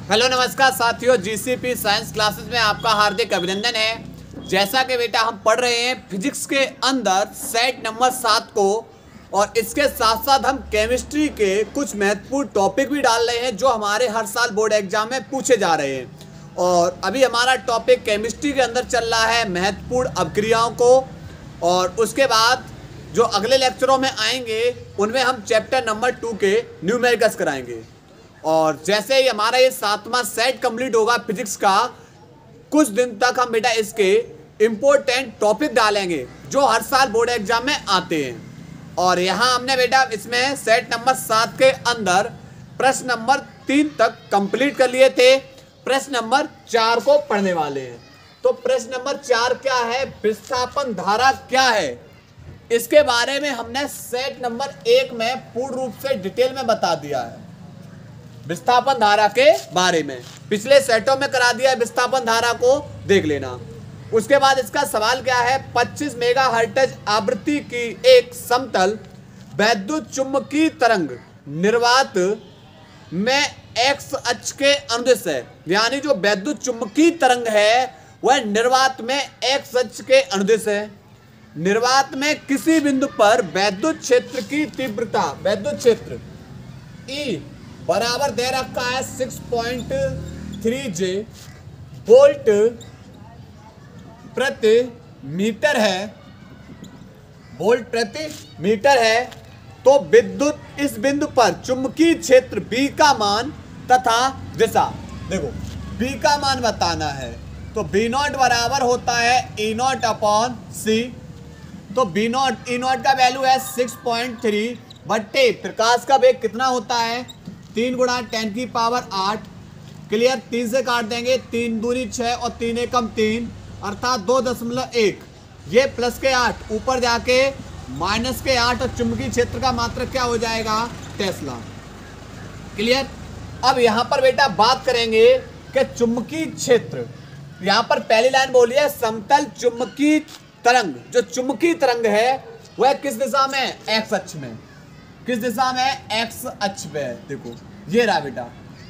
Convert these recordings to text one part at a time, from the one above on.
Hello नमस्कार साथियों, GCP science classes में आपका हार्दिक अभिनंदन है। जैसा कि बेटा हम पढ़ रहे हैं फिजिक्स के अंदर सेट नंबर 7 को, और इसके साथ साथ हम केमिस्ट्री के कुछ महत्वपूर्ण टॉपिक भी डाल रहे हैं जो हमारे हर साल बोर्ड एग्जाम में पूछे जा रहे हैं। और अभी हमारा टॉपिक केमिस्ट्री के अंदर चल रहा है महत्वपूर्ण अभिक्रियाओं को, और उसके बाद जो अगले लेक्चरों में आएंगे उनमें हम चैप्टर नंबर 2 के न्यूमेरिकल्स कराएंगे। और जैसे ही हमारा ये 7वां सेट कंप्लीट होगा फिजिक्स का, कुछ दिन तक हम बेटा इसके इम्पोर्टेंट टॉपिक डालेंगे जो हर साल बोर्ड एग्जाम में आते हैं। और यहाँ हमने बेटा इसमें सेट नंबर 7 के अंदर प्रश्न नंबर 3 तक कंप्लीट कर लिए थे। प्रश्न नंबर 4 को पढ़ने वाले हैं। तो प्रश्न नंबर 4 क्या है, विस्थापन धारा क्या है, इसके बारे में हमने सेट नंबर 1 में पूर्ण रूप से डिटेल में बता दिया है। विस्थापन धारा के बारे में पिछले सेटों में करा दिया है, विस्थापन धारा को देख लेना। उसके बाद इसका सवाल क्या है, 25 मेगाहर्ट्ज आवृत्ति की एक समतल वैद्युत चुंबकीय तरंग निर्वात में एक्स अक्ष के अनुदिश है। यानी जो वैद्युत चुंबकीय तरंग है वह निर्वात में एक्स अक्ष के अनुदिश है। निर्वात में किसी बिंदु पर वैद्युत क्षेत्र की तीव्रता, वैद्युत क्षेत्र E बराबर दे रखा है 6.3 J वोल्ट प्रति मीटर है, वोल्ट प्रति मीटर है। तो विद्युत इस बिंदु पर चुंबकीय क्षेत्र B का मान तथा दिशा, देखो B का मान बताना है। तो B0 बराबर होता है E0 अपॉन C। तो B0 E0 का वैल्यू है 6.3 बट्टे प्रकाश का वेग कितना होता है 3 गुणा 10 की पावर 8। क्लियर, 3 से काट देंगे, 3 दूनी 6 और 3 एकम 3 अर्थात 2.1। ये प्लस के 8 ऊपर जाके माइनस के 8 और चुंबकीय क्षेत्र का मात्रक क्या हो जाएगा, टेस्ला। क्लियर। अब यहाँ पर बेटा बात करेंगे कि चुंबकीय क्षेत्र, यहाँ पर पहली लाइन बोली है समतल चुंबकीय तरंग। जो चुंबकीय तरंग है वह किस दिशा में, एक्स अक्ष में। किस दिशा में, एक्स अक्ष पे। देखो ये रहा बेटा,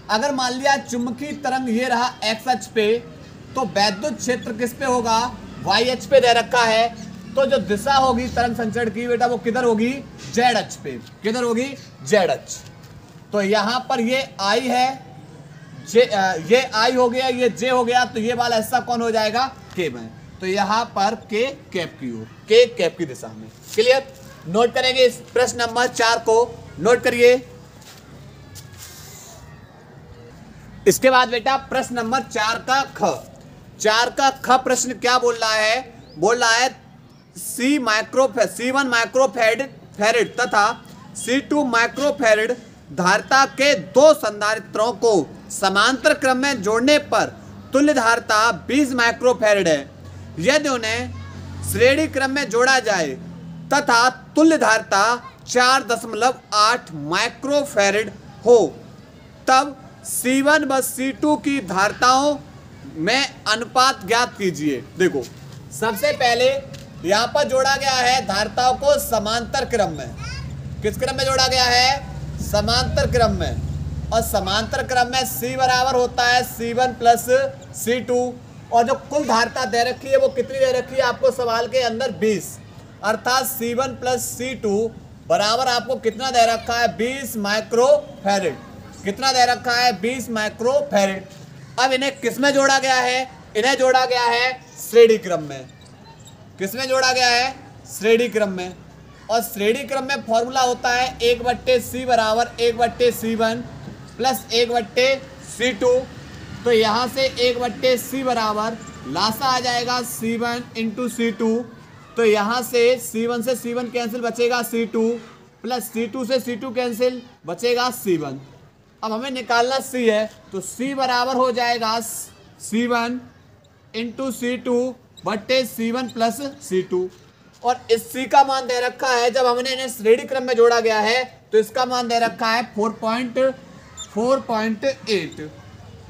अगर मान लिया चुंबकीय तरंग ये रहा एक्स अक्ष पे, तो वैद्युत क्षेत्र किस पे होगा, वाई अक्ष पे दे रखा है। तो जो दिशा होगी तरंग संचरण की बेटा वो किधर होगी, जेड अक्ष पे। किधर होगी, जेड अक्ष। तो यहाँ पर ये आई है, ये आई हो गया, ये जे हो गया, तो ये वाला हिस्सा कौन हो जाएगा, के में। तो यहाँ पर के कैप की ओर, के कैप की दिशा में। क्लियर। नोट करेंगे इस प्रश्न नंबर 4 को, नोट करिए। इसके बाद बेटा प्रश्न नंबर 4 का ख। 4 का ख प्रश्न क्या बोल रहा है, बोल रहा है C1 माइक्रोफैरड तथा C2 माइक्रोफैरड धारिता के दो संधारित्रों को समांतर क्रम में जोड़ने पर तुल्य धारिता 20 माइक्रोफैरड है। यदि उन्हें श्रेणी क्रम में जोड़ा जाए तथा तुल्य धारिता 4.8 माइक्रोफैरड हो, तब C1 व C2 की धारिताओं में अनुपात ज्ञात कीजिए। देखो सबसे पहले यहाँ पर जोड़ा गया है धारिताओं को समांतर क्रम में। किस क्रम में जोड़ा गया है, समांतर क्रम में। और समांतर क्रम में C बराबर होता है C1 प्लस C2, और जो कुल धारिता दे रखी है वो कितनी दे रखी है आपको सवाल के अंदर, 20। अर्थात C1 प्लस C2 बराबर आपको कितना दे रखा है, 20 माइक्रोफैरड। कितना दे रखा है, 20 माइक्रोफैरड। अब इन्हें किस में जोड़ा गया है, इन्हें जोड़ा गया है श्रेणी क्रम में। किस में जोड़ा गया है, श्रेणी क्रम में। और श्रेणी क्रम में फॉर्मूला होता है 1/C बराबर 1/C1 प्लस 1/C2। तो यहाँ से 1/C बराबर लासा आ जाएगा C1 इंटू C2। तो यहाँ से C1 से C1 कैंसिल, बचेगा C2 प्लस C2 से C2 कैंसिल, बचेगा C1। अब हमें निकालना C है, तो C बराबर हो जाएगा C1 इंटू C2 बट्टे C1 प्लस C2। और इस C का मान दे रखा है, जब हमने इन्हें श्रेणी क्रम में जोड़ा गया है तो इसका मान दे रखा है 4.8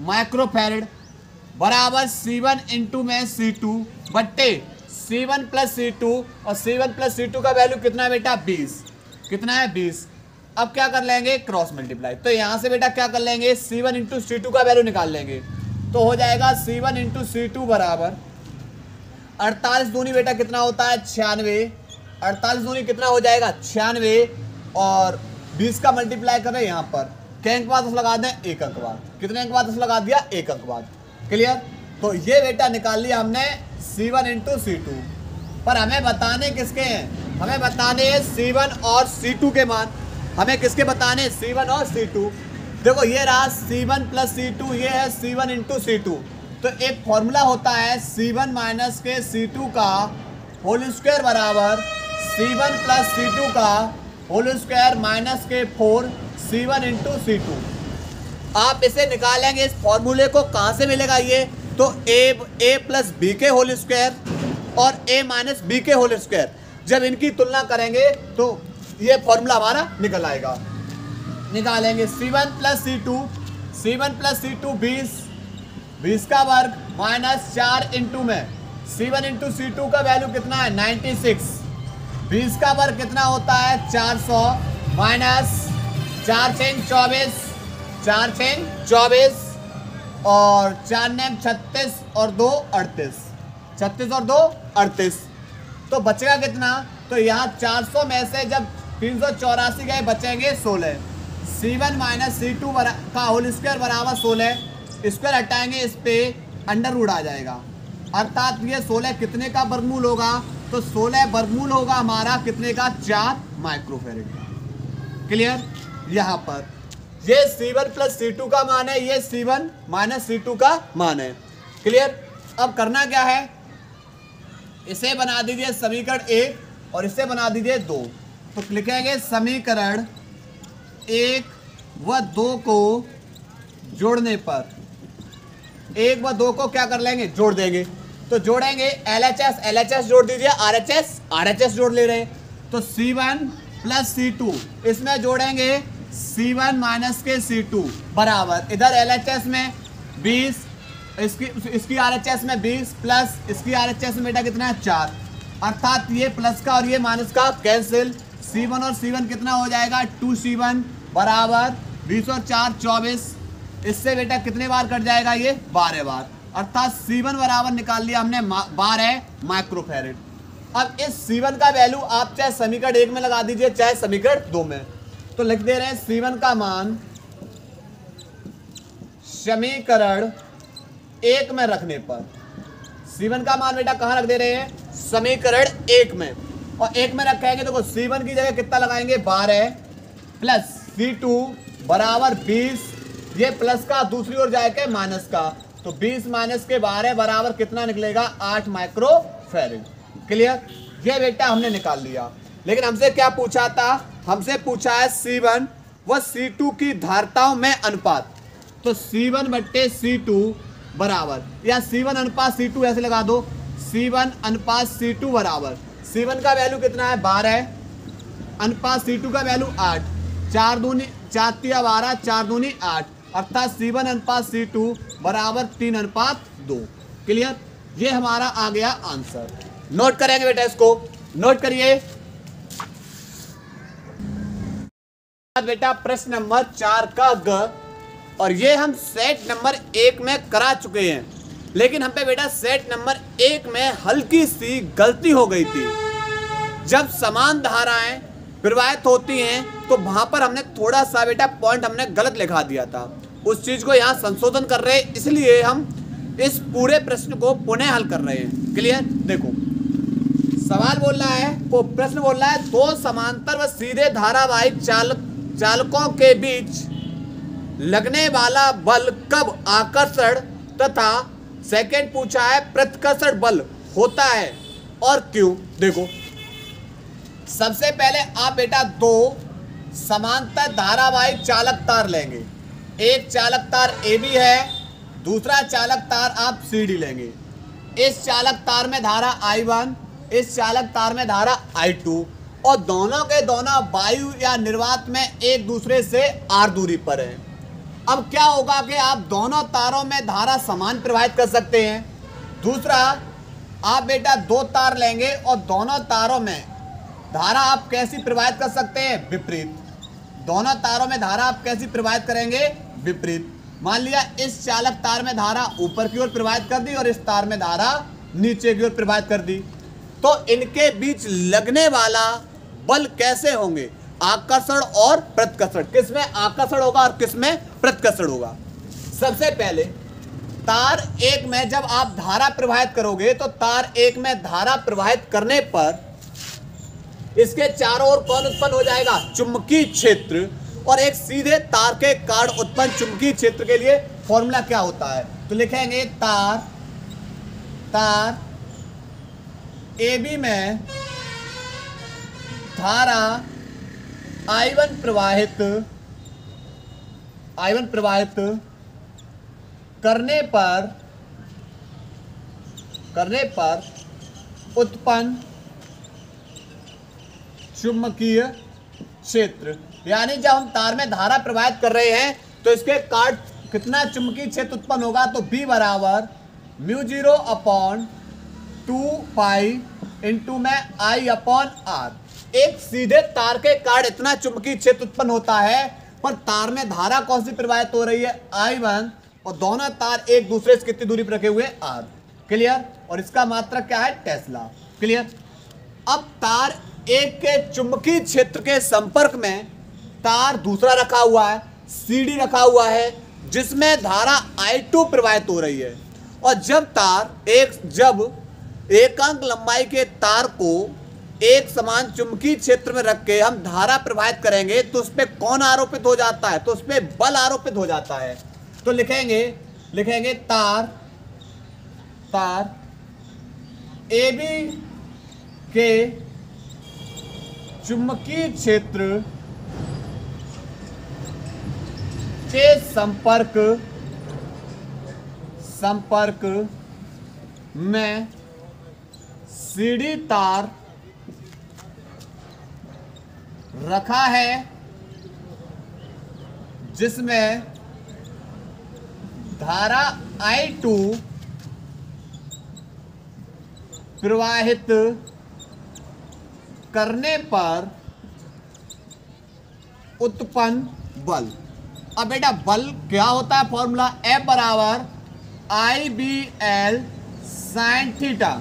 माइक्रोफैरड बराबर C1 इंटू में C2 बट्टे C1 प्लस C2। और C1 प्लस C2 का वैल्यू कितना है बेटा, 20। कितना है, 20। अब क्या कर लेंगे, क्रॉस मल्टीप्लाई। तो यहाँ से बेटा क्या कर लेंगे, C1 इंटू C2 का वैल्यू निकाल लेंगे। तो हो जाएगा C1 इंटू C2 बराबर 48 दूनी बेटा कितना होता है 96, 48 दूनी कितना हो जाएगा 96, और 20 का मल्टीप्लाई करें यहाँ पर, क्या अंक बाद 10 लगा दें, एक अंक बाद, कितने अंक बाद 10 लगा दिया, एक अंक बाद। क्लियर। तो ये बेटा निकाल लिया हमने C1 इंटू C2, पर हमें बताने किसके हैं, हमें बताने हैं C1 और C2 के मान। हमें किसके बताने, C1 और C2। देखो ये रहा C1 प्लस C2, ये है C1 इंटू C2। तो एक फॉर्मूला होता है C1 माइनस के C2 का होल स्क्वायर बराबर C1 प्लस C2 का होल स्क्वायर माइनस के 4 C1 इंटू C2। आप इसे निकालेंगे, इस फॉर्मूले को कहाँ से मिलेगा ये, तो a प्लस बी के होल स्क्वायर और a माइनस बी के होल स्क्वायर, जब इनकी तुलना करेंगे तो ये फॉर्मूला हमारा निकल आएगा। निकालेंगे C1 plus C2, C1 plus C2 20 का वर्ग माइनस 4 इंटू में C1 इंटू C2 का वैल्यू कितना है 96, 20 का वर्ग कितना होता है 400 माइनस 4 छेंग 24, 4 छेंग 24 और 4 नेम 36 और 2 38, 36 और 2 38। तो बचेगा कितना, तो यहाँ 400 में से जब 384 गए बचेंगे 16। C1 माइनस C2 का होल स्क्वायर बराबर 16, स्क्वायर हटाएंगे इस पे अंडर रूट आ जाएगा, अर्थात ये 16 कितने का वर्गमूल होगा, तो 16 वर्गमूल होगा हमारा कितने का 4 माइक्रोफैरेड का। क्लियर। यहाँ पर ये C1 प्लस C2 का मान है, ये C1 माइनस C2 का मान है। क्लियर। अब करना क्या है, इसे बना दीजिए समीकरण 1 और इसे बना दीजिए 2। तो लिखेंगे समीकरण 1 व 2 को जोड़ने पर, 1 व 2 को क्या कर लेंगे, जोड़ देंगे। तो जोड़ेंगे LHS जोड़ दीजिए, RHS जोड़ ले रहे हैं। तो C1 प्लस C2 इसमें जोड़ेंगे C1 माइनस के C2 बराबर, इधर LHS में 20, इसकी RHS में 20 प्लस इसकी RHS में बेटा कितना है 4, अर्थात ये प्लस का और ये माइनस का कैंसिल। C1 और C1 कितना हो जाएगा 2C1 बराबर 20 और 4 24, इससे बेटा कितने बार कट जाएगा ये 12 बार, अर्थात C1 बराबर निकाल लिया हमने 12 माइक्रोफैरेड। अब इस C1 का वैल्यू आप चाहे समीकरण 1 में लगा दीजिए चाहे समीकरण 2 में। तो लिख दे रहे हैं C1 का मान समीकरण 1 में रखने पर, C1 का मान बेटा कहाँ रख दे रहे हैं, समीकरण 1 में, और 1 में रखेंगे तो C1 की जगह कितना लगाएंगे 12 प्लस C2 बराबर 20, ये प्लस का दूसरी ओर जाएगा माइनस का, तो 20 माइनस के 12 बराबर कितना निकलेगा 8 माइक्रोफैरेड। क्लियर। ये बेटा हमने निकाल लिया, लेकिन हमसे क्या पूछा था, हमसे पूछा है C1 व C2 की धारिताओं में अनुपात। तो C1 बट्टे C2 बराबर, या C1 अनुपात C2 ऐसे लगा दो, C1 अनुपात C2 बराबर, C1 का वैल्यू कितना है 12 अनुपात C2 का वैल्यू 8, 4 दूनी 4 तिया 12, 4 दूनी 8, अर्थात C1 अनुपात C2 बराबर 3 अनुपात 2। क्लियर। ये हमारा आ गया आंसर। नोट करेंगे बेटा, इसको नोट करिए बेटा। प्रश्न नंबर 4 का ग, और ये हम सेट नंबर 1 में करा चुके हैं, लेकिन हम पे बेटा सेट नंबर 1 में हल्की सी गलती हो गई थी। जब समान धाराएं प्रवाहित होती हैं तो वहां पर हमने थोड़ा सा बेटा पॉइंट हमने गलत लिखा दिया था, उस चीज को यहाँ संशोधन कर रहे हैं, इसलिए हम इस पूरे प्रश्न को पुनः हल कर रहे हैं। क्लियर। देखो सवाल बोल रहा है, वो प्रश्न बोल रहा है, दो समांतर व सीधे धारावाहिक चालकों के बीच लगने वाला बल कब आकर्षण तथा सेकंड पूछा है प्रतिकर्षण बल होता है और क्यों। देखो सबसे पहले आप बेटा दो समांतर धारावाहिक चालक तार लेंगे, एक चालक तार AB है, दूसरा चालक तार आप CD लेंगे। इस चालक तार में धारा I1, इस चालक तार में धारा I2, और दोनों के दोनों वायु या निर्वात में एक दूसरे से R दूरी पर हैं। अब क्या होगा कि आप दोनों तारों में धारा समान प्रवाहित कर सकते हैं। दूसरा आप बेटा दो तार लेंगे और दोनों तारों में धारा आप कैसी प्रवाहित कर सकते हैं, विपरीत। दोनों तारों में धारा आप कैसी प्रवाहित करेंगे, विपरीत। मान लिया इस चालक तार में धारा ऊपर की ओर प्रवाहित कर दी और इस तार में धारा नीचे की ओर प्रवाहित कर दी, तो इनके बीच लगने वाला बल कैसे होंगे, आकर्षण और प्रतिकर्षण। किसमें आकर्षण होगा और किसमें प्रतिकर्षण होगा। सबसे पहले तार एक में जब आप धारा प्रवाहित करोगे तो तार एक में धारा प्रवाहित करने पर इसके चारों ओर कौन उत्पन्न हो जाएगा, चुंबकीय क्षेत्र। और एक सीधे तार के कारण उत्पन्न चुंबकीय क्षेत्र के लिए फॉर्मूला क्या होता है, तो लिखेंगे तार AB में धारा I1 प्रवाहित करने पर उत्पन्न चुंबकीय क्षेत्र, यानी जब हम तार में धारा प्रवाहित कर रहे हैं तो इसके कारण कितना चुंबकीय क्षेत्र उत्पन्न होगा, तो B बराबर μ0/2π इंटू में I/R। एक सीधे तार के कारण इतना चुंबकीय क्षेत्र उत्पन्न होता है, पर तार में धारा कौन सी प्रवाहित हो रही है, I1, और दोनों तार एक दूसरे से कितनी दूरी पर रखे हुए, R। क्लियर। और इसका मात्रक क्या है, टेस्ला। क्लियर। अब तार एक के चुंबकीय क्षेत्र के संपर्क में तार दूसरा रखा हुआ है, CD रखा हुआ है, जिसमें धारा I2 प्रवाहित हो रही है। और जब एकांक लंबाई के तार को एक समान चुंबकीय क्षेत्र में रख के हम धारा प्रवाहित करेंगे तो उस पर कौन आरोपित हो जाता है, तो उस पर बल आरोपित हो जाता है। तो लिखेंगे तार AB के चुंबकीय क्षेत्र के संपर्क में CD तार रखा है, जिसमें धारा I2 प्रवाहित करने पर उत्पन्न बल। अब बेटा बल क्या होता है, फॉर्मूला F बराबर IBL sin थीटा।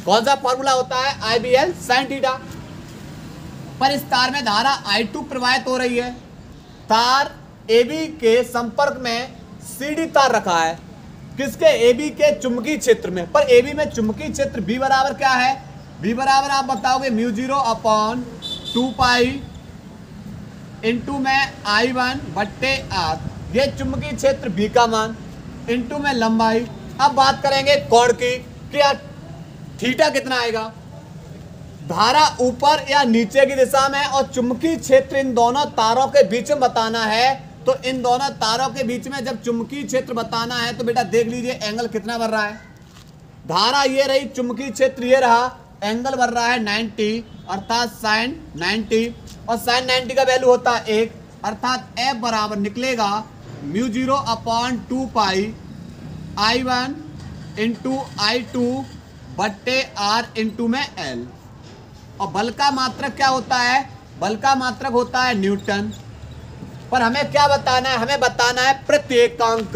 कौन सा फॉर्मूला होता है, IBL sin थीटा। पर इस तार में धारा I2 प्रवाहित हो रही है, तार AB के संपर्क में CD तार रखा है, किसके, AB के चुंबकीय क्षेत्र में। पर AB में चुंबकीय क्षेत्र B बराबर क्या है, B बराबर आप बताओगे μ0/2π इंटू में I1/R। ये चुंबकीय क्षेत्र B का मान इंटू में लंबाई। अब बात करेंगे कोण की, क्या थीटा कितना आएगा, धारा ऊपर या नीचे की दिशा में और चुंबकीय क्षेत्र इन दोनों तारों के बीच में बताना है। तो इन दोनों तारों के बीच में जब चुंबकीय क्षेत्र बताना है तो बेटा देख लीजिए एंगल कितना बन रहा है, धारा ये रही, चुंबकीय क्षेत्र ये रहा, एंगल बन रहा है 90 अर्थात sin 90, और sin 90 का वैल्यू होता है 1, अर्थात F बराबर निकलेगा μ0/2π I1 इंटू I2/R इंटू में L। और बल का मात्रक क्या होता है, बल का मात्रक होता है न्यूटन। पर हमें क्या बताना है, हमें बताना है प्रति एकांक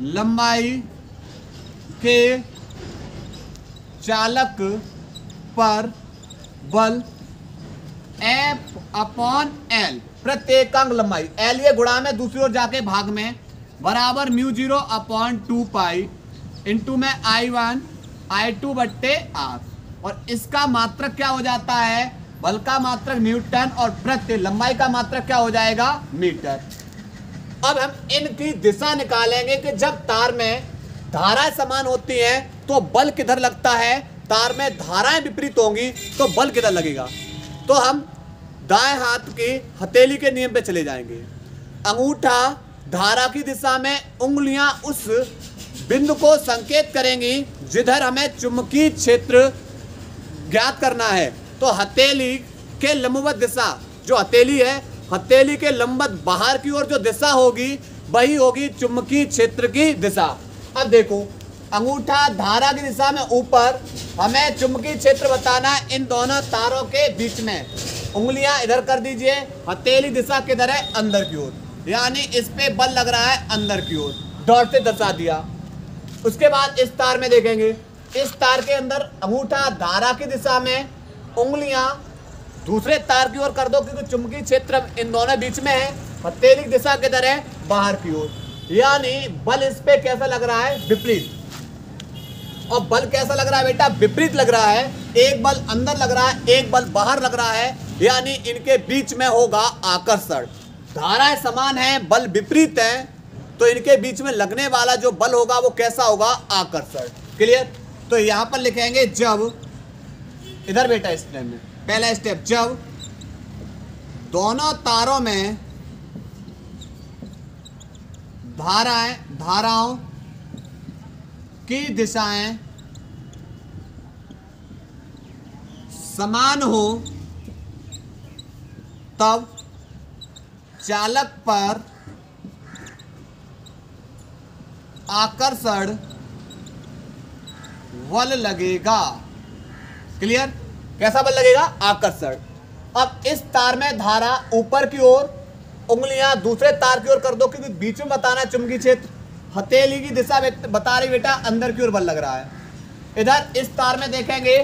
लंबाई के चालक पर बल F/L। प्रति एकांक लंबाई, L ये गुणा में दूसरी ओर जाके भाग में, बराबर μ0/2π इंटू में I1 I2/R। और इसका मात्रक क्या हो जाता है, बल का मात्रक न्यूटन और प्रति लंबाई का मात्रक क्या हो जाएगा, मीटर। अब हम इनकी दिशा निकालेंगे कि जब तार में धाराएं समान होती हैं तो बल किधर लगता है, तार में धाराएं विपरीत होंगी तो बल किधर लगेगा। तो हम दाएं हाथ की हथेली के नियम पे चले जाएंगे। अंगूठा धारा की दिशा में, उंगलियां उस बिंदु को संकेत करेंगी जिधर हमें चुंबकीय क्षेत्र ज्ञात करना है। तो हथेली के लंबवत दिशा, जो हथेली है, हथेली के लंबवत बाहर की ओर जो दिशा होगी वही होगी चुंबकीय क्षेत्र की दिशा। अब देखो अंगूठा धारा की दिशा में ऊपर, हमें चुंबकीय क्षेत्र बताना है इन दोनों तारों के बीच में। उंगलियां इधर कर दीजिए, हथेली दिशा किधर है, अंदर की ओर, यानी इस पे बल लग रहा है अंदर की ओर, डॉट से दर्शा दिया। उसके बाद इस तार में देखेंगे, इस तार के अंदर अंगूठा धारा की दिशा में, उंगलियां दूसरे तार की ओर कर दो क्योंकि चुंबकीय क्षेत्र इन दोनों बीच में है। हथेली की दिशा किधर है, बाहर की ओर, यानी बल इस पे कैसा लग रहा है, विपरीत। और बल कैसा लग रहा है बेटा, विपरीत लग रहा है। एक बल अंदर लग रहा है, एक बल बाहर लग रहा है, यानी इनके बीच में होगा आकर्षण। धाराएं समान हैं, बल विपरीत है, तो इनके बीच में लगने वाला जो बल होगा वो कैसा होगा, आकर्षण। क्लियर? तो यहां पर लिखेंगे जब, इधर बेटा इस स्टेप में पहला स्टेप, जब दोनों तारों में धाराओं की दिशाएं समान हो तब चालक पर आकर्षण बल लगेगा। क्लियर? कैसा बल लगेगा, आकर्षण। अब इस तार में धारा ऊपर की ओर, उंगलियां दूसरे तार की ओर कर दो क्योंकि बीच में बताना है चुंबकीय क्षेत्र। हथेली की दिशा बता रही बेटा अंदर की ओर बल लग रहा है। इधर इस तार में देखेंगे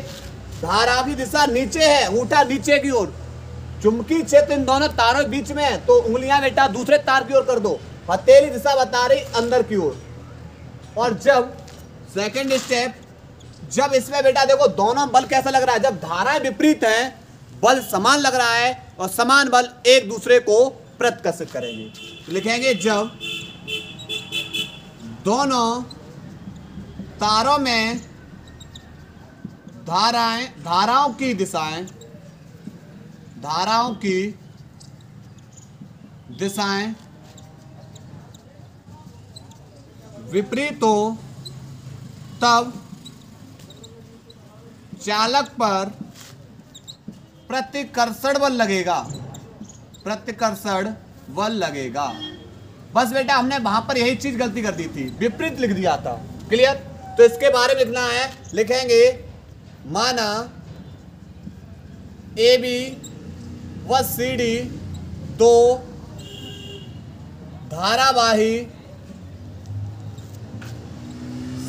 धारा की दिशा नीचे है, अंगूठा नीचे की ओर, चुंबकीय क्षेत्र इन दोनों तारों के बीच में है, तो उंगलियां बेटा दूसरे तार की ओर कर दो। हथेली दिशा बता रही अंदर की ओर। और जब सेकंड स्टेप, जब इसमें बेटा देखो दोनों बल कैसा लग रहा है, जब धाराएं विपरीत हैं, बल समान लग रहा है और समान बल एक दूसरे को प्रतिकर्षित करेंगे। लिखेंगे जब दोनों तारों में धाराओं की दिशाएं विपरीत हो तब चालक पर प्रतिकर्षण बल लगेगा। बस बेटा हमने वहां पर यही चीज गलती कर दी थी, विपरीत लिख दिया था। क्लियर? तो इसके बारे में लिखना है, लिखेंगे माना AB व CD दो धारावाही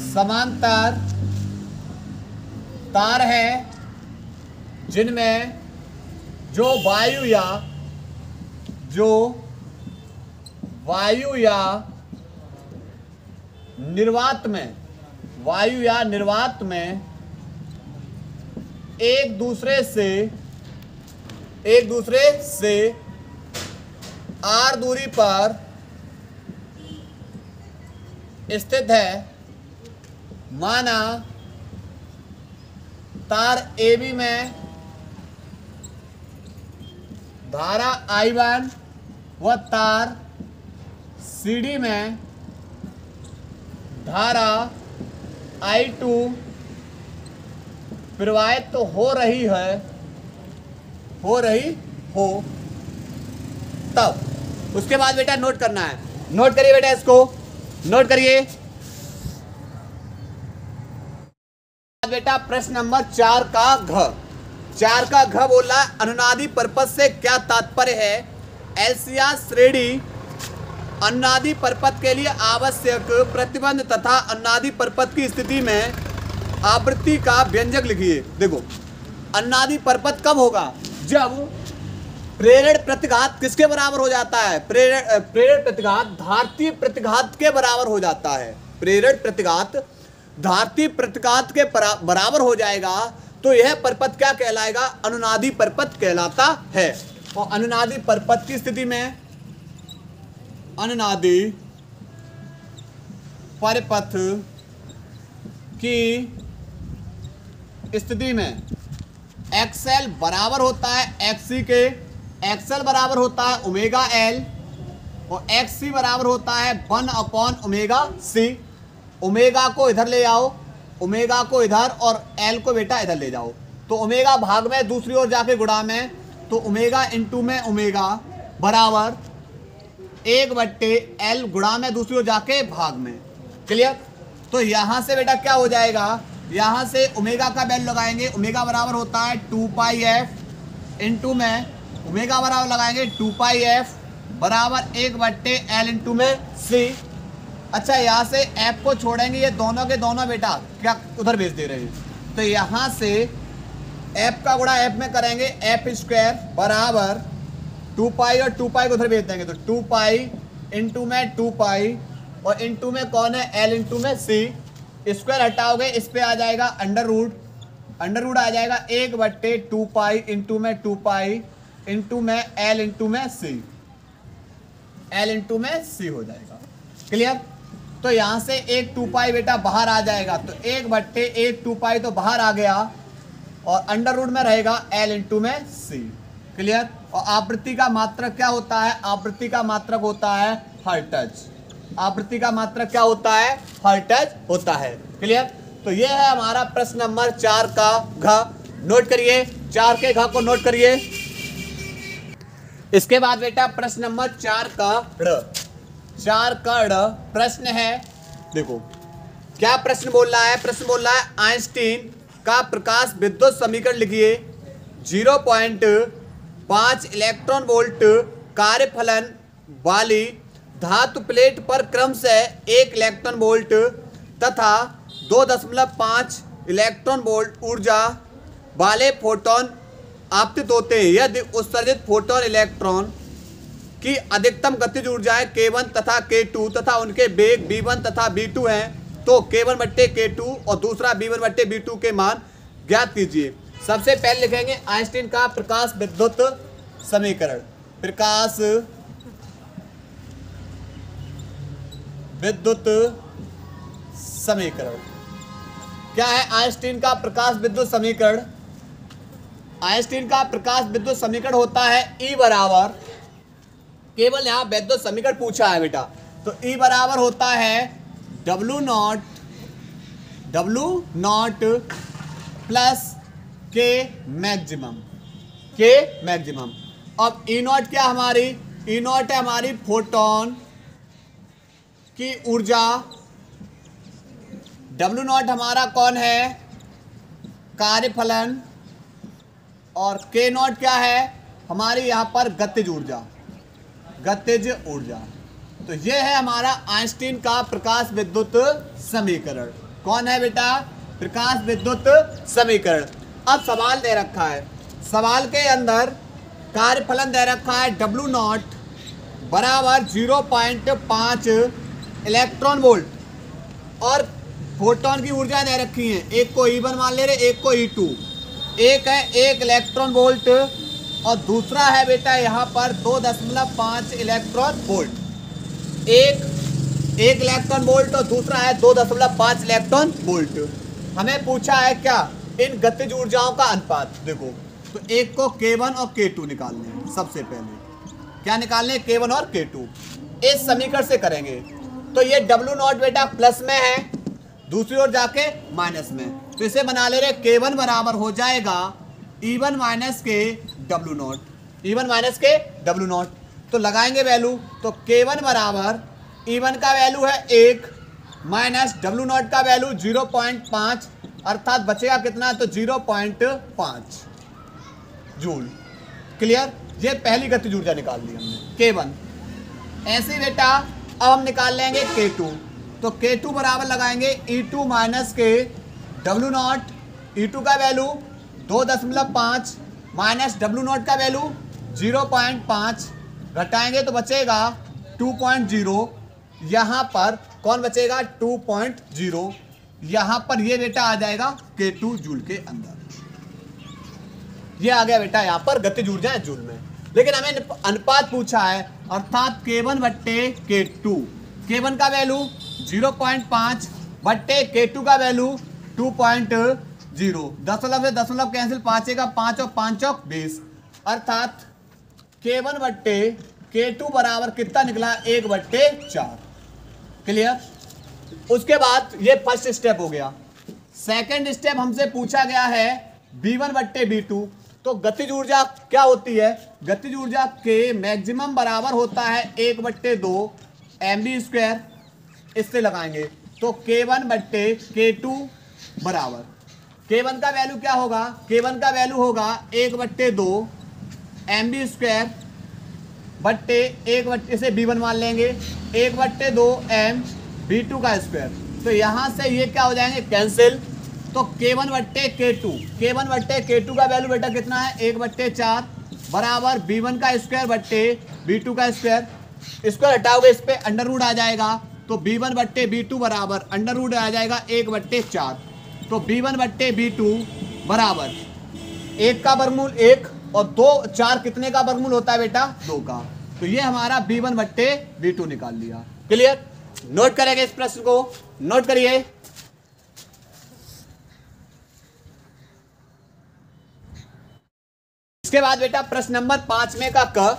समांतर तार हैं जिनमें जो वायु या निर्वात में एक दूसरे से r दूरी पर स्थित है। माना तार AB में धारा I1 व तार CD में धारा I2 प्रवाहित तो हो रही हो तब उसके बाद बेटा नोट करना है। नोट करिए बेटा, इसको नोट करिए बेटा। प्रश्न नंबर 4 का घ बोल रहा है अनुनादी परपथ से क्या तात्पर्य है। एलसीआर श्रेणी अनुनादी परपथ के लिए आवश्यक प्रतिबंध तथा अनुनादी परपथ की स्थिति में आवृत्ति का व्यंजक लिखिए। देखो अनुनादी परपथ कब होगा, जब प्रेरण प्रतिघात किसके बराबर हो जाता है, प्रेरण प्रतिघात धारतीय प्रतिघात के बराबर हो जाता है। प्रेरण प्रतिघात धारतीय प्रतिघात के बराबर हो जाएगा तो यह परपथ क्या कहलाएगा, अनुनादी परपथ कहलाता है। और अनुनादी परपथ की स्थिति में, अनुनादी परपथ की स्थिति में एक्सएल बराबर होता है एक्ससी के, एक्सएल बराबर होता है ओमेगा एल और एक्ससी बराबर होता है 1/ओमेगा सी। ओमेगा को इधर ले आओ, ओमेगा को इधर और एल को बेटा इधर ले जाओ, तो ओमेगा भाग में दूसरी ओर जाके गुणा में, तो ओमेगा इंटू में ओमेगा बराबर 1/L गुणा में दूसरी ओर जाके भाग में। क्लियर? तो यहाँ से बेटा क्या हो जाएगा, यहाँ से ओमेगा का वैल्यू लगाएंगे, ओमेगा बराबर होता है 2 पाई एफ इंटू में ओमेगा बराबर लगाएंगे 2 पाई एफ बराबर 1/L इंटू में सी। अच्छा यहाँ से एफ को छोड़ेंगे, ये दोनों के दोनों बेटा क्या उधर भेज दे रहे हैं, तो यहाँ से एफ का गुणा एफ में करेंगे, एफ स्क्वायर बराबर 2 पाई और 2 पाई को उधर भेज देंगे, तो 2 पाई इंटू में 2 पाई और इंटू में कौन है एल इंटू में सी। स्क्वायर हटाओगे इस पे आ जाएगा अंडर रूट आ जाएगा 1/2 पाई इंटू में 2 पाई इंटू में एल इंटू में सी, एल इंटू में सी हो जाएगा। क्लियर। तो यहाँ से एक 2 पाई बेटा बाहर आ जाएगा, तो 1/1 2 पाई तो बाहर आ गया और अंडर रूट में रहेगा एल इंटू में सी। क्लियर। और आवृत्ति का मात्रक क्या होता है, आवृत्ति का मात्रक होता है हर्ट्ज, आवृत्ति का मात्रक क्या होता है, हर्ट्ज होता है। क्लियर। तो ये है हमारा प्रश्न नंबर 4 का घ, नोट करिए 4 के घ को नोट करिए। इसके बाद बेटा प्रश्न नंबर 4 का ड़, 4 का ड़ प्रश्न है। देखो क्या प्रश्न बोल रहा है, प्रश्न बोल रहा है आइंस्टीन का प्रकाश विद्युत समीकरण लिखिए। 0.5 इलेक्ट्रॉन वोल्ट कार्यफलन वाली धातु प्लेट पर क्रमशः 1 इलेक्ट्रॉन वोल्ट तथा 2.5 इलेक्ट्रॉन वोल्ट ऊर्जा वाले फोटोन आपतित होते हैं। यदि उत्सर्जित फोटोन इलेक्ट्रॉन की अधिकतम गतिज ऊर्जाएं K1 तथा K2 तथा उनके वेग V1 तथा V2 हैं, तो K1/K2 और दूसरा V1/V2 के मान ज्ञात कीजिए। सबसे पहले लिखेंगे आइंस्टीन का प्रकाश विद्युत समीकरण। प्रकाश विद्युत समीकरण क्या है, आइंस्टीन का प्रकाश विद्युत समीकरण। आइंस्टीन का प्रकाश विद्युत समीकरण होता है E बराबर, केवल यहाँ विद्युत समीकरण पूछा है बेटा, तो E बराबर होता है W0 प्लस K मैक्सिमम। अब E0 क्या हमारी, E0 है हमारी फोटोन की ऊर्जा, W0 हमारा कौन है, कार्यफलन, और K0 क्या है हमारी यहाँ पर गतिज ऊर्जा। तो ये है हमारा आइंस्टीन का प्रकाश विद्युत समीकरण। कौन है बेटा, प्रकाश विद्युत समीकरण। अब सवाल दे रखा है, सवाल के अंदर कार्यफलन दे रखा है W0 बराबर 0.5 इलेक्ट्रॉन वोल्ट और फोटोन की ऊर्जा दे रखी है, एक को E1 मान ले रहे, एक को E2। एक है 1 इलेक्ट्रॉन वोल्ट और दूसरा है बेटा यहाँ पर 2.5 इलेक्ट्रॉन वोल्ट। एक इलेक्ट्रॉन वोल्ट और दूसरा है 2.5 इलेक्ट्रॉन वोल्ट। हमें पूछा है क्या, इन गतिज ऊर्जाओं का अनुपात। देखो तो एक को K1 और K2 निकालने हैं। सबसे पहले क्या निकालने, K1 और K2। इस समीकरण से करेंगे तो ये W0 बेटा प्लस में है, दूसरी ओर जाके माइनस में, तो इसे बना ले रहे K1 बराबर हो जाएगा E1 माइनस के W0, E1 माइनस के W0। तो लगाएंगे वैल्यू, तो K1 बराबर E1 का वैल्यू है 1 माइनस W0 का वैल्यू 0.5, अर्थात बचेगा कितना, तो 0.5 जूल। क्लियर। ये पहली गतिज ऊर्जा निकाल ली हमने K1। ऐसे बेटा अब हम निकाल लेंगे K2, तो K2 बराबर लगाएंगे E2 माइनस के W0। E2 का वैल्यू 2.5 माइनस W0 का वैल्यू 0.5, घटाएंगे तो बचेगा 2.0। यहाँ पर कौन बचेगा, 2.0। यहाँ पर ये बेटा आ जाएगा K2 जूल के अंदर। ये आ गया बेटा यहाँ पर गतिज ऊर्जा है जूल में, लेकिन हमें अनुपात पूछा है, अर्थात K1/K2। K1 का वैल्यू 0.5 बट्टे K2 का वैल्यू 2.0। दशमलव से दशमलव कैंसिल, 5 का 5 और 5 और 20, अर्थात K1/K2 बराबर कितना निकला, 1/4। क्लियर। उसके बाद ये फर्स्ट स्टेप हो गया। सेकंड स्टेप हमसे पूछा गया है V1/V2। तो गतिज ऊर्जा क्या होती है, गतिज ऊर्जा K मैक्सिमम बराबर होता है 1/2 mv²। इससे लगाएंगे तो K1 बट्टे K2 बराबर K1 का वैल्यू क्या होगा, K1 का वैल्यू होगा 1/2 mv स्क्वायर बट्टे 1 इसे B1 मान लेंगे 1/2 m V2 का स्क्वायर। तो यहाँ से ये क्या हो जाएंगे, कैंसिल। तो K1 बट्टे K2 का वैल्यू बेटा कितना है 1/4 बराबर B1 का स्क्वायर बट्टे B2 का स्क्वायर। इसको हटाओगे इस पे अंडर रूट आ जाएगा, तो B1 बट्टे B2 बराबर अंडर रूट आ जाएगा 1/4। तो B1 बट्टे B2 बराबर 1 का वर्गमूल 1 और 2 4 कितने का वर्गमूल होता है बेटा 2 का। तो ये हमारा B1 बट्टे B2 निकाल लिया। क्लियर, नोट करेंगे इस प्रश्न को, नोट करिए। इसके बाद बेटा प्रश्न नंबर 5 में का क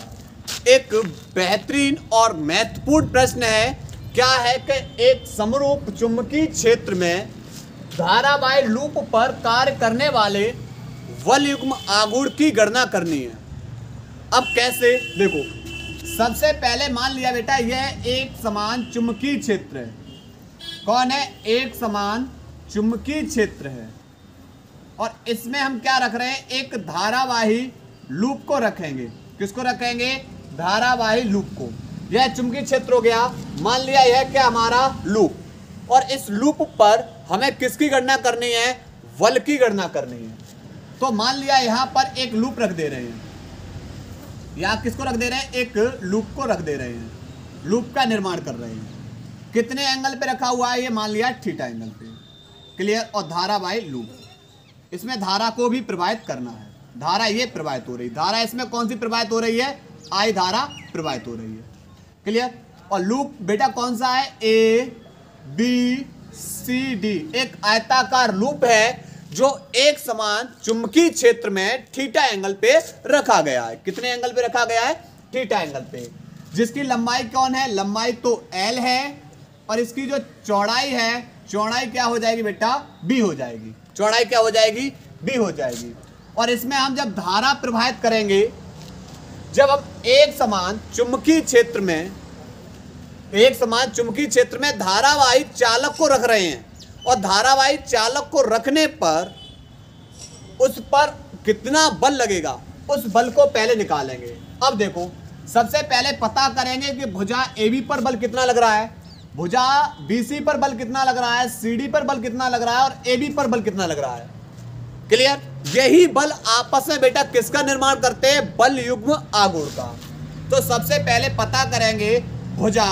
एक बेहतरीन और महत्वपूर्ण प्रश्न है। क्या है कि एक समरूप चुंबकीय क्षेत्र में धारावाही लूप पर कार्य करने वाले बल युग्म आघूर्ण की गणना करनी है। अब कैसे, देखो सबसे पहले मान लिया बेटा यह एक समान चुंबकीय क्षेत्र है। कौन है, एक समान चुंबकीय क्षेत्र है और इसमें हम क्या रख रहे हैं, एक धारावाही लूप को रखेंगे। किसको रखेंगे, धारावाही लूप को। यह चुंबकीय क्षेत्र हो गया, मान लिया यह क्या हमारा लूप, और इस लूप पर हमें किसकी गणना करनी है, बल की गणना करनी है। तो मान लिया यहां पर एक लूप रख दे रहे हैं, या किसको रख दे रहे हैं, एक लूप को रख दे रहे हैं, लूप का निर्माण कर रहे हैं। कितने एंगल पे रखा हुआ है, ये मान लिया थीटा एंगल पे। क्लियर, और धारावाही लूप, इसमें धारा को भी प्रवाहित करना है। धारा ये प्रवाहित हो रही, धारा इसमें कौन सी प्रवाहित हो रही है, आई धारा प्रवाहित हो रही है। क्लियर, और लूप बेटा कौन सा है, ABCD, एक आयताकार लूप है जो एक समान चुंबकीय क्षेत्र में थीटा एंगल पे रखा गया है। कितने एंगल पे रखा गया है, थीटा एंगल पे। जिसकी लंबाई कौन है, लंबाई तो L है, और इसकी जो चौड़ाई है, चौड़ाई क्या हो जाएगी बेटा, B हो जाएगी। चौड़ाई क्या हो जाएगी, B हो जाएगी। और इसमें हम जब धारा प्रवाहित करेंगे, जब हम एक समान चुंबकीय क्षेत्र में धारावाही चालक को रख रहे हैं, और धारावाही चालक को रखने पर उस पर कितना बल लगेगा, उस बल को पहले निकालेंगे। अब देखो सबसे पहले पता करेंगे कि भुजा AB पर बल कितना लग रहा है, भुजा BC पर बल कितना लग रहा है, CD पर बल कितना लग रहा है, और AB पर बल कितना लग रहा है। क्लियर, यही बल आपस में बेटा किसका निर्माण करते हैं, बल युग्म आघूर्ण का। तो सबसे पहले पता करेंगे भुजा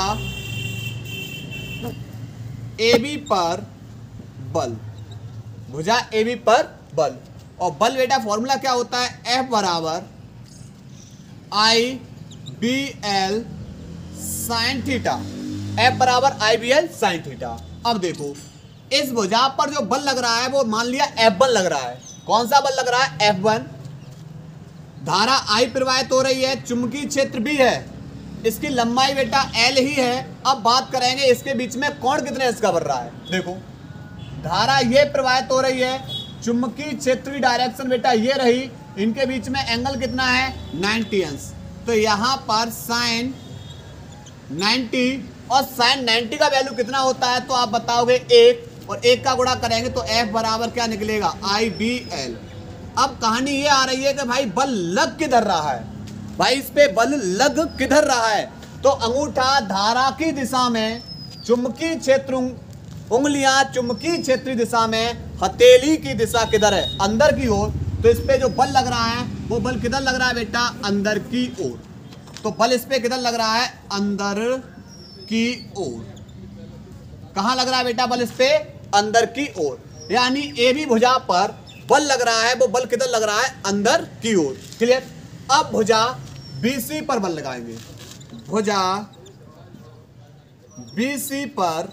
AB पर बल, भुजा AB पर बल, और बल बेटा फॉर्मूला क्या होता है, F बराबर IBL साइन थीटा, F बराबर IBL साइन थीटा। अब देखो इस भुजा पर जो बल लग रहा है वो मान लिया F1 लग रहा है। कौन सा बल लग रहा है, F1। धारा I प्रवाहित हो रही है, चुंबकीय क्षेत्र B है, इसकी लंबाई बेटा L ही है। अब बात करेंगे इसके बीच में कोण कितने इसका बन रहा है। देखो धारा ये प्रवाहित हो रही है, चुंबकीय क्षेत्र की डायरेक्शन बेटा ये रही, इनके बीच में एंगल कितना है, 90 अंश। तो यहाँ पर साइन 90, और साइन 90 का वैल्यू कितना होता है, तो आप बताओगे 1, और 1 का गुणा करेंगे तो F बराबर क्या निकलेगा, IBL। अब कहानी ये आ रही है कि भाई बल लग किधर रहा है, भाई इस पे बल लग किधर रहा है। तो अंगूठा धारा की दिशा में, चुंबकीय क्षेत्र उंगलियां चुंबकीय क्षेत्रीय दिशा में, हथेली की दिशा किधर है, अंदर की ओर। तो इस पे जो बल लग रहा है वो बल किधर लग रहा है बेटा, अंदर की ओर। तो बल इस पे किधर लग रहा है, अंदर की ओर। कहां लग रहा है बेटा बल इस पे, अंदर की ओर। यानी AB भुजा पर बल लग रहा है, वो बल किधर लग रहा है, अंदर की ओर। क्लियर। अब भुजा BC पर बल लगाएंगे, भुजा BC पर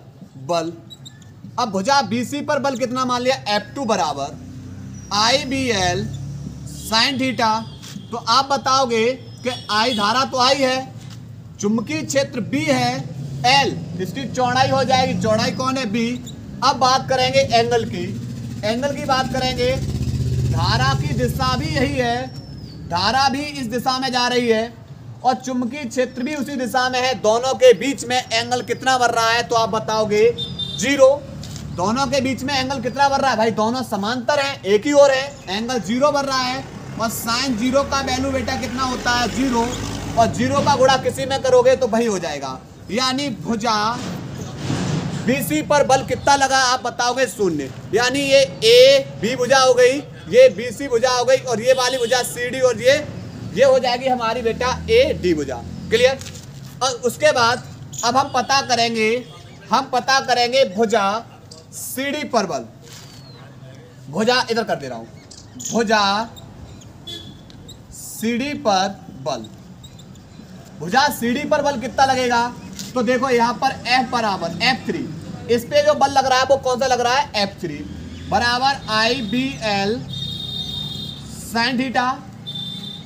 बल। अब भुजा BC पर बल कितना मान लिया, F2 बराबर IBL साइन थीटा। तो आप बताओगे कि I धारा तो I है, चुंबकीय क्षेत्र B है, L इसकी चौड़ाई हो जाएगी, चौड़ाई कौन है, B। अब बात करेंगे एंगल की, एंगल की बात करेंगे। धारा की दिशा भी यही है, धारा भी इस दिशा में जा रही है, और चुंबकीय क्षेत्र भी उसी दिशा में है। दोनों के बीच में एंगल कितना बन रहा है, तो आप बताओगे 0। दोनों के बीच में एंगल कितना बन रहा है भाई, दोनों समांतर हैं, एक ही ओर है, एंगल 0 बन रहा है। और साइन 0 का वैल्यू बेटा कितना होता है 0, और 0 का गुणा किसी में करोगे तो वही हो जाएगा। यानी भुजा BC पर बल कितना लगा आप बताओगे 0। यानी ये AB भुजा हो गई, ये BC भुजा हो गई, और ये वाली भुजा CD, और ये हो जाएगी हमारी बेटा AD भुजा। क्लियर। और उसके बाद अब हम पता करेंगे भुजा CD पर बल। भुजा इधर कर दे रहा हूं, भुजा CD पर बल, भुजा CD पर बल कितना लगेगा। तो देखो यहाँ पर F बराबर F3, इस पे जो बल लग रहा है वो कौन सा लग रहा है F3 बराबर IBL sin थीटा।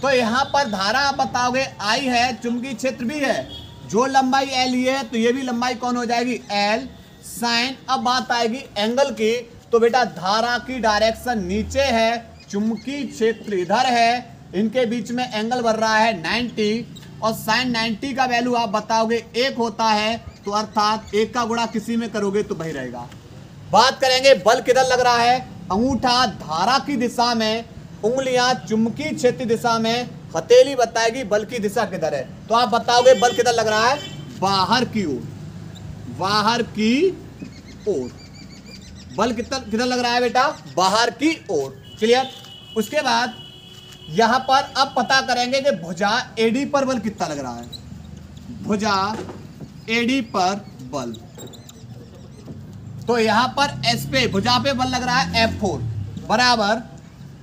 तो यहाँ पर धारा आप बताओगे I है, चुंबकीय क्षेत्र भी है, जो लंबाई L ये है तो ये भी लंबाई कौन हो जाएगी L साइन। अब बात आएगी एंगल की, तो बेटा धारा की डायरेक्शन नीचे है, चुंबकीय क्षेत्र इधर है, इनके बीच में एंगल बन रहा है 90, और साइन 90 का वैल्यू आप बताओगे 1 होता है, तो अर्थात 1 का गुणा किसी में करोगे तो वही रहेगा। बात करेंगे बल किधर लग रहा है, अंगूठा धारा की दिशा में, उंगलियां चुंबकीय क्षेत्र दिशा में, हथेली बताएगी बल की दिशा किधर है। तो आप बताओगे बल किधर लग रहा है, बाहर की ओर, बाहर की ओर। बल किधर लग रहा है बेटा, बाहर की ओर। क्लियर। उसके बाद यहां पर अब पता करेंगे कि भुजा AD पर बल कितना लग रहा है। भुजा AD पर बल, तो यहां पर S पे भुजा पे बल लग रहा है F4 बराबर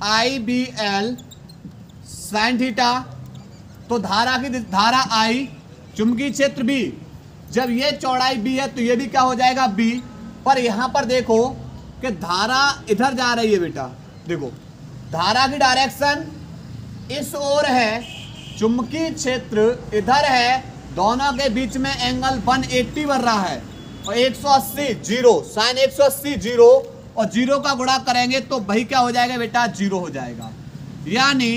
IBL sin थीटा। तो धारा I, चुंबकीय क्षेत्र B, जब ये चौड़ाई B है तो ये भी क्या हो जाएगा B। पर यहां पर देखो कि धारा इधर जा रही है बेटा, देखो धारा की डायरेक्शन इस ओर है, चुंबकीय क्षेत्र इधर है, दोनों के बीच में एंगल 180 बन रहा है, और 180 0 साइन 180 0, और 0 का गुणा करेंगे तो वही क्या हो जाएगा बेटा 0 हो जाएगा। यानी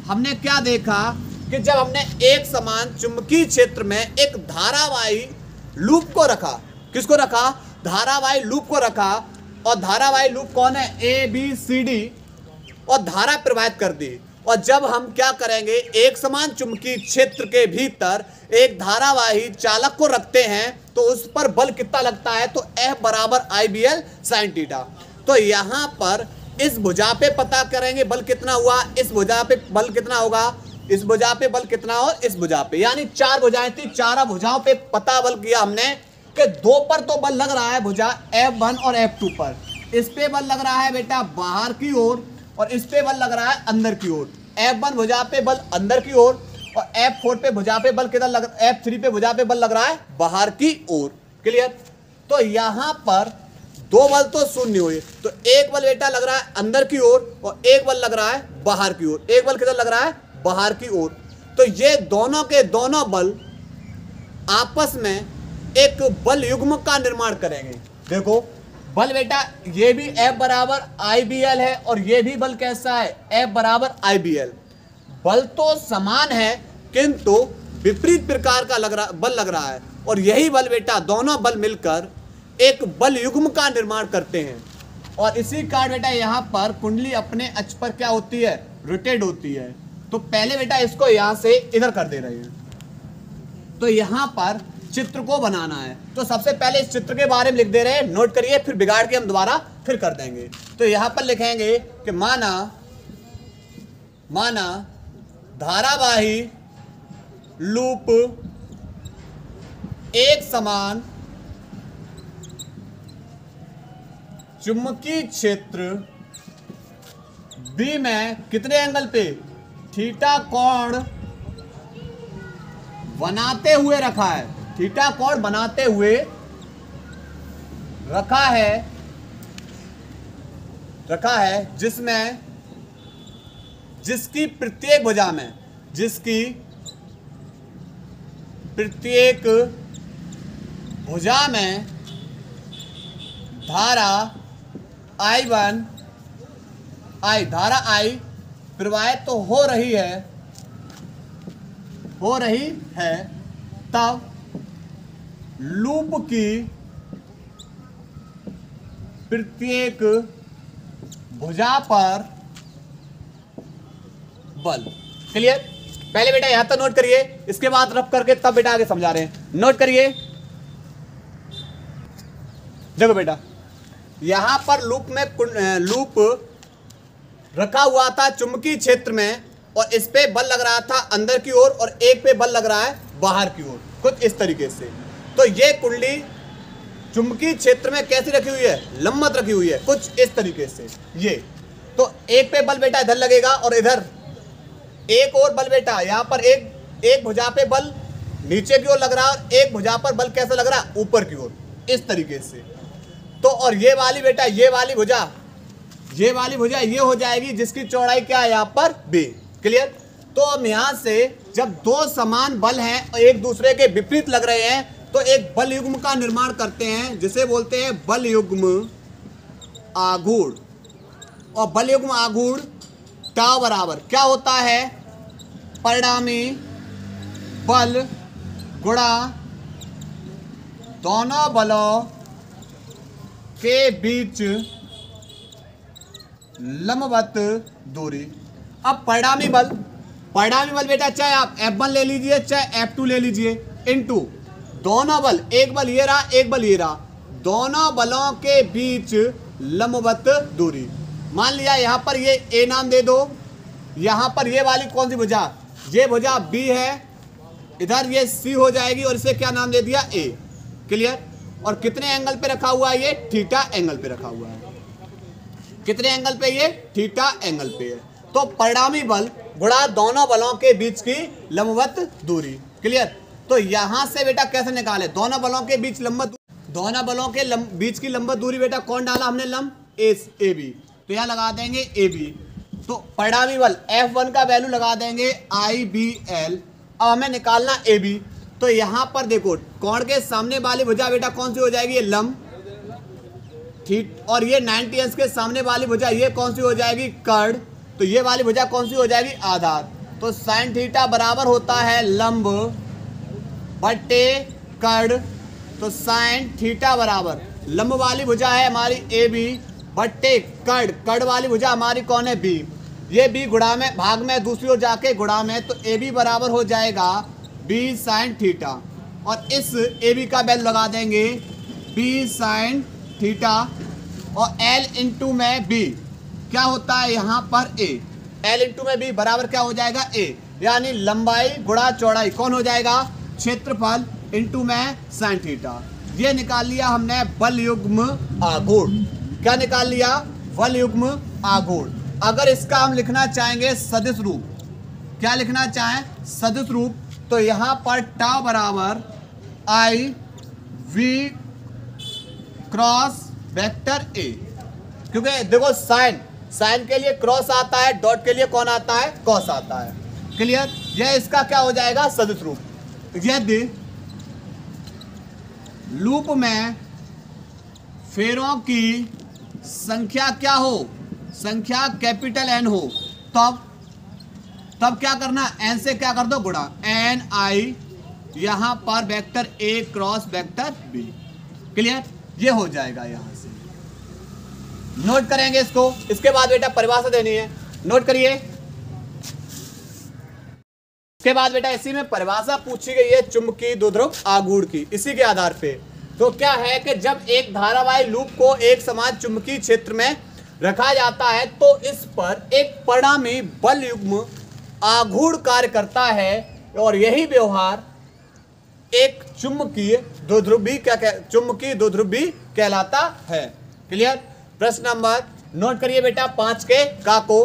हमने क्या देखा कि जब हमने एक समान चुंबकीय क्षेत्र में एक धारावाही लूप को रखा, किसको रखा, धारावाही लूप को रखा, और धारावाही लूप कौन है ABCD, और धारा प्रवाहित कर दी। और जब हम क्या करेंगे, एक समान चुंबकीय क्षेत्र के भीतर एक धारावाही चालक को रखते हैं तो उस पर बल कितना लगता है, तो F बराबर IBL sin थीटा। तो यहाँ पर इस भुजा पे पता करेंगे बल कितना हुआ, इस भुजा पे बल कितना होगा, इस भुजा पे बल कितना हो, इस भुजा पे, यानी 4 भुजाएं थी, 4 भुजाओं पे पता बल किया हमने कि 2 पर तो बल लग रहा है भुजा F1 और F2 पर, इस पे बल लग रहा है बेटा बाहर की ओर, और इस पे बल लग रहा है अंदर की ओर। F1 भुजा पे बल अंदर की ओर, और F4 पे भुजा पे बल किधर लग, F3 पे भुजा पे बल लग रहा है बाहर की ओर। क्लियर। तो यहाँ पर 2 बल तो शून्य हुए, तो एक बल बेटा लग रहा है अंदर की ओर, और एक बल लग रहा है बाहर की ओर। एक बल किधर लग रहा है, बाहर की ओर। तो ये दोनों के दोनों बल आपस में एक बल युग्म का निर्माण करेंगे। देखो बल बेटा ये भी F बराबर IBL है, और ये भी बल कैसा है F बराबर IBL। बल तो समान है किंतु विपरीत प्रकार का बल लग रहा है, और यही बल बेटा दोनों बल मिलकर एक बल युग्म का निर्माण करते हैं। और इसी कारण बेटा यहाँ पर कुंडली अपने अक्ष पर क्या होती है, रोटेट होती है। तो पहले बेटा इसको यहाँ से इधर कर दे रहे हैं, तो यहाँ पर चित्र को बनाना है। तो सबसे पहले इस चित्र के बारे में लिख दे रहे हैं, नोट करिए, फिर बिगाड़ के हम दोबारा फिर कर देंगे। तो यहाँ पर लिखेंगे कि माना धारावाही लूप एक समान चुंबकीय क्षेत्र B में कितने एंगल पे, थीटा कोण बनाते हुए रखा है, थीटा कोण बनाते हुए रखा है जिसकी प्रत्येक भुजा में धारा I प्रवाहित तो हो रही है, तब लूप की प्रत्येक भुजा पर बल। क्लियर? पहले बेटा यहां तक नोट करिए, इसके बाद रफ करके तब बेटा आगे समझा रहे हैं। नोट करिए, देखो बेटा यहां पर लूप रखा हुआ था चुंबकीय क्षेत्र में, और इस पे बल लग रहा था अंदर की ओर और एक पे बल लग रहा है बाहर की ओर, कुछ इस तरीके से। तो ये कुंडली चुंबकीय क्षेत्र में कैसी रखी हुई है? लंबवत रखी हुई है, कुछ इस तरीके से। ये तो एक पे बल बेटा इधर लगेगा और इधर एक और बल बेटा, यहाँ पर एक भुजा पे बल नीचे की ओर लग रहा है और एक भुजा पर बल कैसा लग रहा है? ऊपर की ओर, इस तरीके से। तो और ये वाली बेटा, ये वाली भुजा ये हो जाएगी जिसकी चौड़ाई क्या है यहाँ पर? b। क्लियर? तो अब यहाँ से जब दो समान बल हैं और एक दूसरे के विपरीत लग रहे हैं तो एक बल युग्म का निर्माण करते हैं जिसे बोलते हैं बल युग्म आघूर्ण। और बल युग्म आघूर्ण टाउ बराबर क्या होता है? परिणामी बल गुणा दोनों बलों के बीच लंबवत दूरी। अब परिणामी बल बेटा चाहे आप F1 ले लीजिए चाहे F2 ले लीजिए, इनटू दोनों बल, एक बल ये रहा एक बल ये रहा, दोनों बलों के बीच लंबवत दूरी। मान लिया यहाँ पर ये A नाम दे दो, यहाँ पर ये वाली कौन सी भुजा? ये भुजा B है, इधर ये C हो जाएगी और इसे क्या नाम दे दिया? A। क्लियर? और कितने एंगल पे रखा हुआ है? ये थीटा एंगल पे रखा हुआ है। कितने एंगल पे? ये थीटा एंगल पे है। तो परिणामी बल गुणा दोनों बलों के बीच की लंबवत दूरी। क्लियर? तो यहां से बेटा कैसे निकाले? दोनों बलों के बीच दोनों बलों के बीच की लंबवत दूरी बेटा कौन डाला हमने? लंब ए बी। तो यहां लगा देंगे ए बी। तो परिणामी बल F1 का वैल्यू लगा देंगे IBL। अब हमें निकालना ए बी। तो यहां पर देखो कोण के सामने वाली भुजा बेटा कौन सी हो जाएगी? ये लंब। ठीक, और ये 90 अंश के सामने वाली भुजा ये कौन सी हो जाएगी? कर्ण। तो ये वाली भुजा कौन सी हो जाएगी? आधार। तो साइन थीटा बराबर होता है लंब बटे कर्ण। तो साइन थीटा बराबर लंब वाली भुजा है हमारी ए बी बटे कर्ण वाली भुजा हमारी कौन है? बी। ये बी गुणा में भाग में दूसरी ओर जाके गुणा में, तो ए बी बराबर हो जाएगा बी साइन थीटा। और इस ए बी का वैल्यू लगा देंगे बी साइन थीटा, और L इंटू में B क्या होता है यहाँ पर? A। L इंटू में B बराबर क्या हो जाएगा? A। यानी लंबाई गुणा चौड़ाई कौन हो जाएगा? क्षेत्रफल इंटू में साइन थीटा। ये निकाल लिया हमने बल युग्म आघूर्ण। क्या निकाल लिया? बल युग्म आघूर्ण। अगर इसका हम लिखना चाहेंगे सदिश रूप, क्या लिखना चाहें? सदिश रूप, तो यहाँ पर टाउ बराबर IV क्रॉस वेक्टर A। क्योंकि देखो साइन के लिए क्रॉस आता है, डॉट के लिए कौन आता है? कॉस आता है। क्लियर? यह इसका क्या हो जाएगा? सदिश रूप। यदि लूप में फेरों की संख्या क्या हो? संख्या कैपिटल N हो, तब क्या करना? N से क्या कर दो? गुणा NI, यहां पर vector A cross vector B। Clear? ये हो जाएगा। यहां से नोट करेंगे इसको। इसके बाद बेटा परिभाषा देनी है, नोट करिए। इसके बाद बेटा इसी में परिभाषा पूछी गई है चुंबकीय द्विध्रुव आघूर्ण की, इसी के आधार पे। तो क्या है कि जब एक धारावाही लूप को एक समान चुंबकीय क्षेत्र में रखा जाता है तो इस पर एक परिणामी बल युग्म आघूर्ण कार्य करता है, और यही व्यवहार एक चुंबकीय द्विध्रुवी कहलाता है। क्लियर? प्रश्न नंबर नोट करिए बेटा 5 के का को।